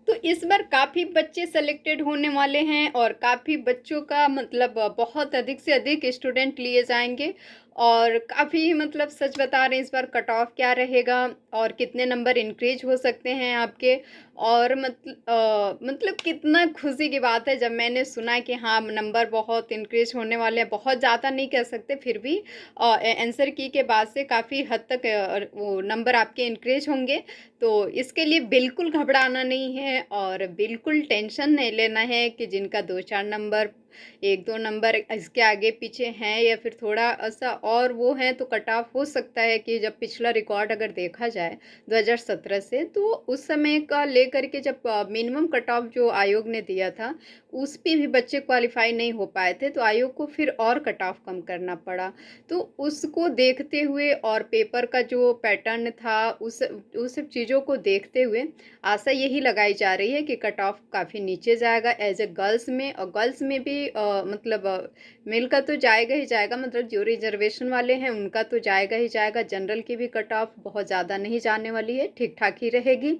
तो इस बार काफ़ी बच्चे सेलेक्टेड होने वाले हैं और काफ़ी बच्चों का मतलब बहुत अधिक से अधिक स्टूडेंट लिए जाएँगे और काफ़ी मतलब सच बता रहे हैं इस बार कट ऑफ क्या रहेगा और कितने नंबर इंक्रीज हो सकते हैं आपके। और मतलब कितना खुशी की बात है जब मैंने सुना कि हाँ नंबर बहुत इंक्रीज होने वाले हैं, बहुत ज़्यादा नहीं कह सकते फिर भी आंसर की के बाद से काफ़ी हद तक वो नंबर आपके इंक्रीज होंगे। तो इसके लिए बिल्कुल घबराना नहीं है और बिल्कुल टेंशन नहीं लेना है कि जिनका 2-4 नंबर 1-2 नंबर इसके आगे पीछे हैं या फिर थोड़ा ऐसा और वो है तो कट ऑफ हो सकता है कि जब पिछला रिकॉर्ड अगर देखा जाए 2017 से तो उस समय का लेकर के जब मिनिमम कट ऑफ जो आयोग ने दिया था उस पे भी बच्चे क्वालिफाई नहीं हो पाए थे तो आयोग को फिर और कट ऑफ कम करना पड़ा। तो उसको देखते हुए और पेपर का जो पैटर्न था उस सब चीज़ों को देखते हुए आशा यही लगाई जा रही है कि कट ऑफ काफ़ी नीचे जाएगा एज ए गर्ल्स में। और गर्ल्स में भी मतलब मेल का तो जाएगा ही जाएगा, मतलब जो रिजर्वेशन वाले हैं उनका तो जाएगा ही जाएगा। जनरल की भी कट ऑफ बहुत ज़्यादा नहीं जाने वाली है, ठीक ठाक ही रहेगी।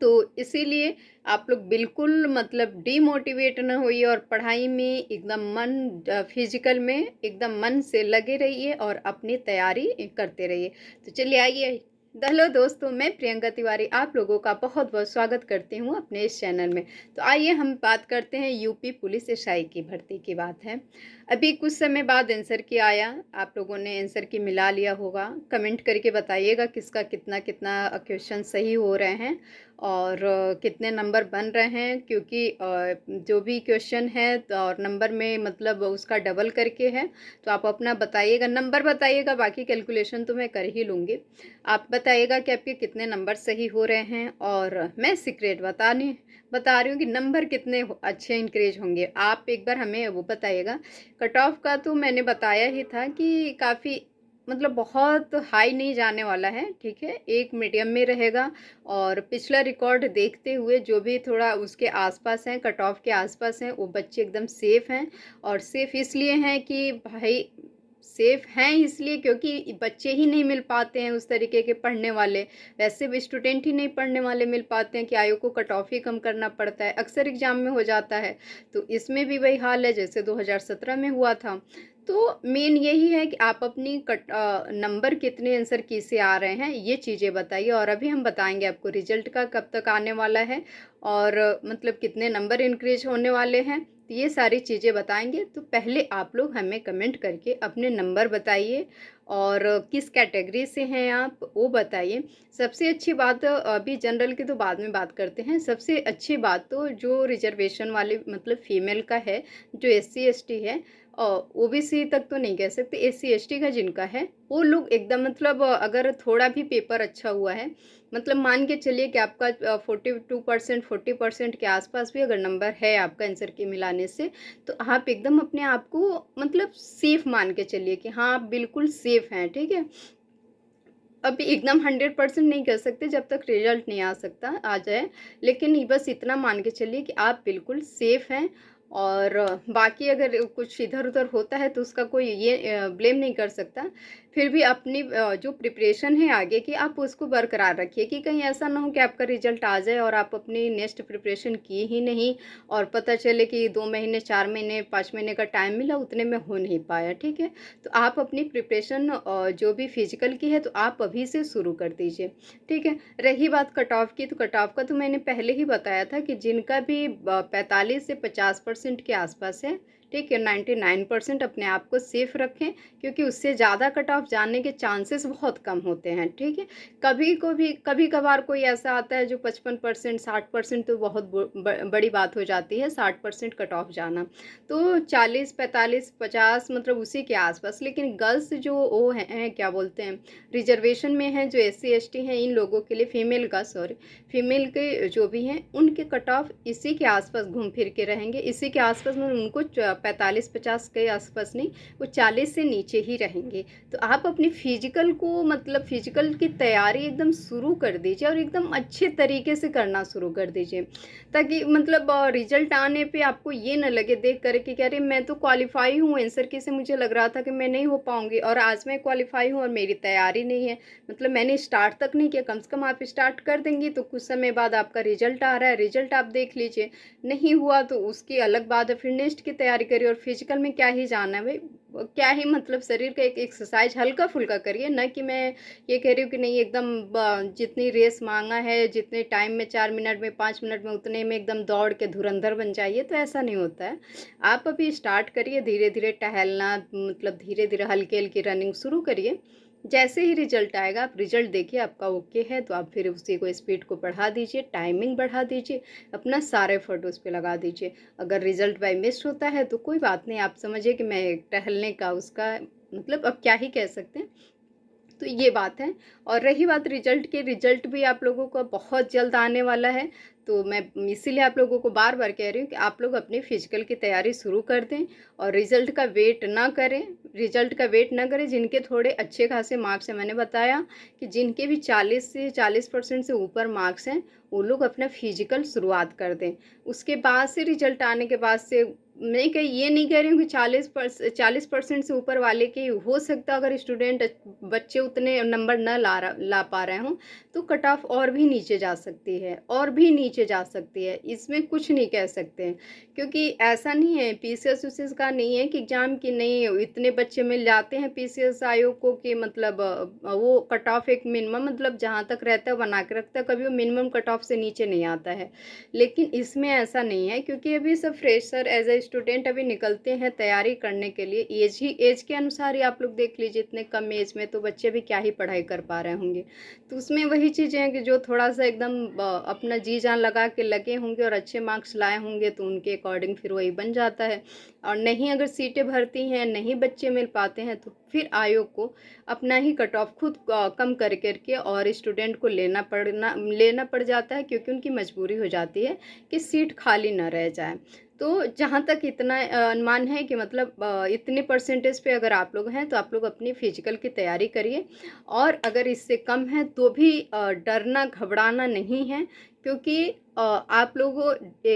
तो इसीलिए आप लोग बिल्कुल मतलब डीमोटिवेट ना होइए और पढ़ाई में एकदम मन फिजिकल में एकदम मन से लगे रहिए और अपनी तैयारी करते रहिए। तो चलिए आइए। हेलो दोस्तों, मैं प्रियंका तिवारी आप लोगों का बहुत बहुत स्वागत करती हूँ अपने इस चैनल में। तो आइए हम बात करते हैं यूपी पुलिस एसआई की भर्ती की बात है। अभी कुछ समय बाद आंसर की आया, आप लोगों ने आंसर की मिला लिया होगा। कमेंट करके बताइएगा किसका कितना कितना क्वेश्चन सही हो रहे हैं और कितने नंबर बन रहे हैं, क्योंकि जो भी क्वेश्चन है तो और नंबर में मतलब उसका डबल करके है। तो आप अपना बताइएगा, नंबर बताइएगा, बाकी कैलकुलेशन तो मैं कर ही लूँगी। आप बताइएगा कि आपके कितने नंबर सही हो रहे हैं और मैं सीक्रेट बता रही हूँ कि नंबर कितने अच्छे इंक्रीज होंगे। आप एक बार हमें वो बताइएगा। कट ऑफ का तो मैंने बताया ही था कि काफ़ी मतलब बहुत हाई नहीं जाने वाला है, ठीक है, एक मीडियम में रहेगा। और पिछला रिकॉर्ड देखते हुए जो भी थोड़ा उसके आसपास हैं, कट ऑफ के आसपास हैं, वो बच्चे एकदम सेफ हैं। और सेफ इसलिए हैं कि भाई सेफ हैं इसलिए क्योंकि बच्चे ही नहीं मिल पाते हैं उस तरीके के पढ़ने वाले। वैसे भी स्टूडेंट ही नहीं पढ़ने वाले मिल पाते हैं कि आयु को कट ऑफ ही कम करना पड़ता है, अक्सर एग्जाम में हो जाता है। तो इसमें भी वही हाल है जैसे 2017 में हुआ था। तो मेन यही है कि आप अपनी नंबर कितने आंसर की से आ रहे हैं ये चीज़ें बताइए। और अभी हम बताएंगे आपको रिजल्ट का कब तक आने वाला है और मतलब कितने नंबर इंक्रीज होने वाले हैं, तो ये सारी चीज़ें बताएंगे। तो पहले आप लोग हमें कमेंट करके अपने नंबर बताइए और किस कैटेगरी से हैं आप वो बताइए। सबसे अच्छी बात, अभी जनरल की तो बाद में बात करते हैं, सबसे अच्छी बात तो जो रिजर्वेशन वाले मतलब फीमेल का है, जो एससी एसटी है, ओबीसी तक तो नहीं कह सकते, एससी एसटी का जिनका है वो लोग एकदम मतलब अगर थोड़ा भी पेपर अच्छा हुआ है, मतलब मान के चलिए कि आपका 42% 40% के आसपास भी अगर नंबर है आपका आंसर के मिलाने से, तो आप एकदम अपने आप को मतलब सेफ मान के चलिए कि हाँ आप बिल्कुल सेफ हैं, ठीक है। अभी एकदम 100% नहीं कह सकते जब तक रिजल्ट नहीं आ जाए, लेकिन बस इतना मान के चलिए कि आप बिल्कुल सेफ हैं। और बाकी अगर कुछ इधर उधर होता है तो उसका कोई ये ब्लेम नहीं कर सकता। फिर भी अपनी जो प्रिपरेशन है आगे की आप उसको बरकरार रखिए कि कहीं ऐसा ना हो कि आपका रिजल्ट आ जाए और आप अपनी नेक्स्ट प्रिपरेशन की ही नहीं और पता चले कि 2 महीने 4 महीने 5 महीने का टाइम मिला उतने में हो नहीं पाया, ठीक है। तो आप अपनी प्रिपरेशन जो भी फिजिकल की है तो आप अभी से शुरू कर दीजिए, ठीक है। रही बात कट ऑफ की, तो कट ऑफ का तो मैंने पहले ही बताया था कि जिनका भी 45 से 50% के आसपास है, ठीक है, 99% अपने आप को सेफ रखें क्योंकि उससे ज़्यादा कट ऑफ जाने के चांसेस बहुत कम होते हैं, ठीक है। कभी कभार कोई ऐसा आता है जो 55% 60%, तो बहुत बड़ी बात हो जाती है 60% कट ऑफ जाना। तो 40 45 50 मतलब उसी के आसपास। लेकिन गर्ल्स जो वो हैं क्या बोलते हैं रिजर्वेशन में हैं, जो एससी एसटी हैं, इन लोगों के लिए फीमेल के जो भी हैं उनके कट ऑफ इसी के आसपास घूम फिर के रहेंगे, इसी के आसपास में उनको 45-50 के आसपास नहीं, वो 40 से नीचे ही रहेंगे। तो आप अपनी फिजिकल को मतलब फिजिकल की तैयारी एकदम शुरू कर दीजिए और एकदम अच्छे तरीके से करना शुरू कर दीजिए, ताकि मतलब रिजल्ट आने पे आपको ये ना लगे देख कर कि अरे मैं तो क्वालिफाई हूँ, आंसर की से मुझे लग रहा था कि मैं नहीं हो पाऊंगी और आज मैं क्वालिफाई हूँ और मेरी तैयारी नहीं है, मतलब मैंने स्टार्ट तक नहीं किया। कम से कम आप स्टार्ट कर देंगी तो कुछ समय बाद आपका रिजल्ट आ रहा है, रिजल्ट आप देख लीजिए। नहीं हुआ तो उसकी अलग बात है, फिर नेक्स्ट की तैयारी करिए। और फिजिकल में क्या ही जाना है भाई, क्या ही मतलब शरीर का एक एक्सरसाइज हल्का फुल्का करिए, ना कि मैं ये कह रही हूँ कि नहीं एकदम जितनी रेस मांगा है, जितने टाइम में 4 मिनट में 5 मिनट में उतने में एकदम दौड़ के धुरंधर बन जाइए, तो ऐसा नहीं होता है। आप अभी स्टार्ट करिए, धीरे धीरे टहलना, मतलब धीरे धीरे हल्की हल्की रनिंग शुरू करिए। जैसे ही रिजल्ट आएगा, आप रिजल्ट देखिए आपका ओके है तो आप फिर उसी को स्पीड को बढ़ा दीजिए, टाइमिंग बढ़ा दीजिए, अपना सारे एफर्ट उस पे लगा दीजिए। अगर रिजल्ट बाय मिस होता है तो कोई बात नहीं, आप समझिए कि मैं टहलने का उसका मतलब अब क्या ही कह सकते हैं। तो ये बात है। और रही बात रिजल्ट की, रिजल्ट भी आप लोगों का बहुत जल्द आने वाला है। तो मैं इसीलिए आप लोगों को बार बार कह रही हूँ कि आप लोग अपनी फिजिकल की तैयारी शुरू कर दें और रिजल्ट का वेट ना करें। रिजल्ट का वेट ना करें, जिनके थोड़े अच्छे खासे मार्क्स हैं, मैंने बताया कि जिनके भी 40% से ऊपर मार्क्स हैं, वो लोग अपना फिजिकल शुरुआत कर दें। उसके बाद से रिजल्ट आने के बाद से मैं कहीं ये नहीं कह रही हूँ कि 40% से ऊपर वाले के हो सकता, अगर स्टूडेंट बच्चे उतने नंबर न ला पा रहे हों तो कट ऑफ और भी नीचे जा सकती है, और भी नीचे जा सकती है, इसमें कुछ नहीं कह सकते हैं। क्योंकि ऐसा नहीं है, पीसीएस उसीएस का नहीं है कि एग्जाम की नहीं इतने बच्चे मिल जाते हैं पीसीएस आयोग को कि मतलब वो कट ऑफ एक मिनिमम मतलब जहाँ तक रहता है बना के रखता है, कभी वो मिनिमम कट ऑफ से नीचे नहीं आता है। लेकिन इसमें ऐसा नहीं है, क्योंकि अभी सब फ्रेशर एज ए स्टूडेंट अभी निकलते हैं तैयारी करने के लिए। एज के अनुसार ही आप लोग देख लीजिए, इतने कम एज में तो बच्चे भी क्या ही पढ़ाई कर पा रहे होंगे। तो उसमें वही चीज़ें हैं कि जो थोड़ा सा एकदम अपना जी जान लगा के लगे होंगे और अच्छे मार्क्स लाए होंगे तो उनके अकॉर्डिंग फिर वही बन जाता है। और नहीं अगर सीटें भरती हैं, नहीं बच्चे मिल पाते हैं, तो फिर आयोग को अपना ही कट ऑफ खुद कम कर करके और स्टूडेंट को लेना पड़ जाता है, क्योंकि उनकी मजबूरी हो जाती है कि सीट खाली ना रह जाए। तो जहाँ तक इतना अनुमान है कि मतलब इतने परसेंटेज पे अगर आप लोग हैं तो आप लोग अपनी फिजिकल की तैयारी करिए। और अगर इससे कम है तो भी डरना घबराना नहीं है, क्योंकि आप लोगों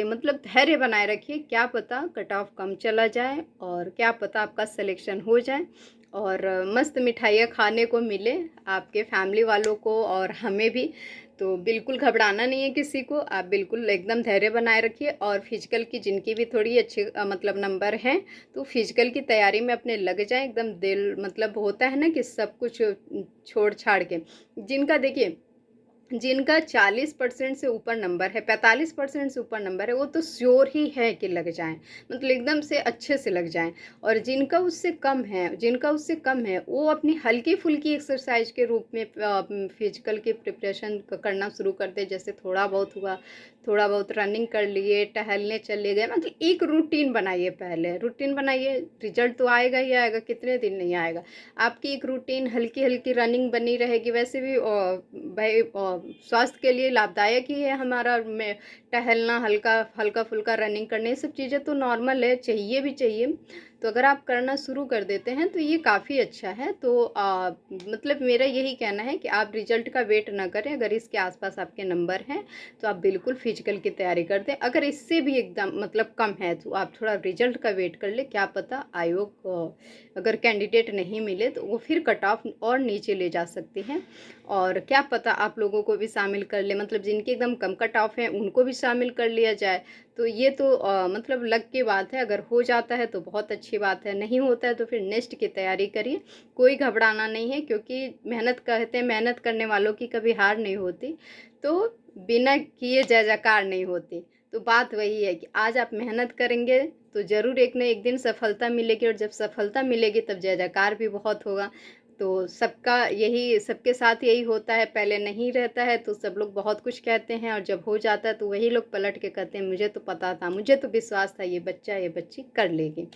मतलब धैर्य बनाए रखिए। क्या पता कट ऑफ कम चला जाए और क्या पता आपका सिलेक्शन हो जाए और मस्त मिठाइयाँ खाने को मिले आपके फैमिली वालों को और हमें भी। तो बिल्कुल घबराना नहीं है किसी को, आप बिल्कुल एकदम धैर्य बनाए रखिए। और फिजिकल की जिनकी भी थोड़ी अच्छे मतलब नंबर हैं तो फिजिकल की तैयारी में अपने लग जाएं एकदम दिल, मतलब होता है ना कि सब कुछ छोड़ छाड़ के। जिनका देखिए, जिनका 40% से ऊपर नंबर है, 45% से ऊपर नंबर है, वो तो श्योर ही है कि लग जाएं, मतलब एकदम से अच्छे से लग जाएं। और जिनका उससे कम है वो अपनी हल्की फुल्की एक्सरसाइज के रूप में फिजिकल की प्रिपरेशन करना शुरू कर दे। जैसे थोड़ा बहुत हुआ, थोड़ा बहुत रनिंग कर लिए, टहलने चले गए, मतलब एक रूटीन बनाइए। पहले रूटीन बनाइए, रिजल्ट तो आएगा ही आएगा, कितने दिन नहीं आएगा। आपकी एक रूटीन हल्की हल्की रनिंग बनी रहेगी। वैसे भी भाई स्वास्थ्य के लिए लाभदायक ही है हमारा में टहलना, हल्का हल्का फुल्का रनिंग करने, ये सब चीज़ें तो नॉर्मल है, चाहिए भी चाहिए। तो अगर आप करना शुरू कर देते हैं तो ये काफ़ी अच्छा है। तो मतलब मेरा यही कहना है कि आप रिजल्ट का वेट ना करें। अगर इसके आसपास आपके नंबर हैं तो आप बिल्कुल फिजिकल की तैयारी कर दें। अगर इससे भी एकदम मतलब कम है तो आप थोड़ा रिजल्ट का वेट कर ले, क्या पता आयोग अगर कैंडिडेट नहीं मिले तो वो फिर कट ऑफ और नीचे ले जा सकती हैं। और क्या पता आप लोगों को भी शामिल कर ले, मतलब जिनके एकदम कम कट ऑफ हैं उनको भी शामिल कर लिया जाए। तो ये तो मतलब लक की बात है, अगर हो जाता है तो बहुत अच्छी बात है, नहीं होता है तो फिर नेक्स्ट की तैयारी करिए। कोई घबराना नहीं है, क्योंकि मेहनत कहते हैं मेहनत करने वालों की कभी हार नहीं होती। तो बिना किए जय जयकार नहीं होती। तो बात वही है कि आज आप मेहनत करेंगे तो ज़रूर एक न एक दिन सफलता मिलेगी, और जब सफलता मिलेगी तब जय जयकार भी बहुत होगा। तो सबके साथ यही होता है, पहले नहीं रहता है तो सब लोग बहुत कुछ कहते हैं, और जब हो जाता है तो वही लोग पलट के कहते हैं मुझे तो पता था, मुझे तो विश्वास था ये बच्चा ये बच्ची कर लेगी।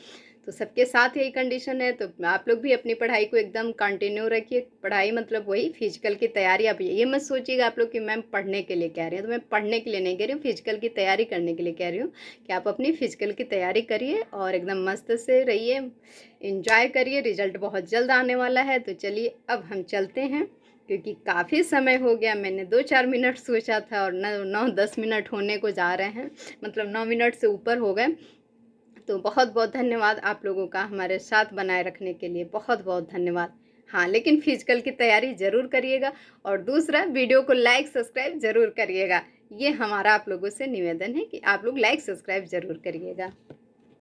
तो तो सबके साथ यही कंडीशन है, तो आप लोग भी अपनी पढ़ाई को एकदम कंटिन्यू रखिए। पढ़ाई मतलब वही फिजिकल की तैयारी। आप ये मत सोचिएगा आप लोग कि मैम पढ़ने के लिए कह रही हैं, तो मैं पढ़ने के लिए नहीं कह रही हूँ, फिजिकल की तैयारी करने के लिए कह रही हूँ कि आप अपनी फिजिकल की तैयारी करिए और एकदम मस्त से रहिए, इंजॉय करिए। रिजल्ट बहुत जल्द आने वाला है। तो चलिए अब हम चलते हैं, क्योंकि काफ़ी समय हो गया। मैंने 2-4 मिनट सोचा था और 9-10 मिनट होने को जा रहे हैं, मतलब 9 मिनट से ऊपर हो गए। तो बहुत बहुत धन्यवाद आप लोगों का हमारे साथ बनाए रखने के लिए, बहुत बहुत धन्यवाद। हाँ, लेकिन फिजिकल की तैयारी ज़रूर करिएगा और दूसरा वीडियो को लाइक सब्सक्राइब ज़रूर करिएगा। ये हमारा आप लोगों से निवेदन है कि आप लोग लाइक सब्सक्राइब ज़रूर करिएगा।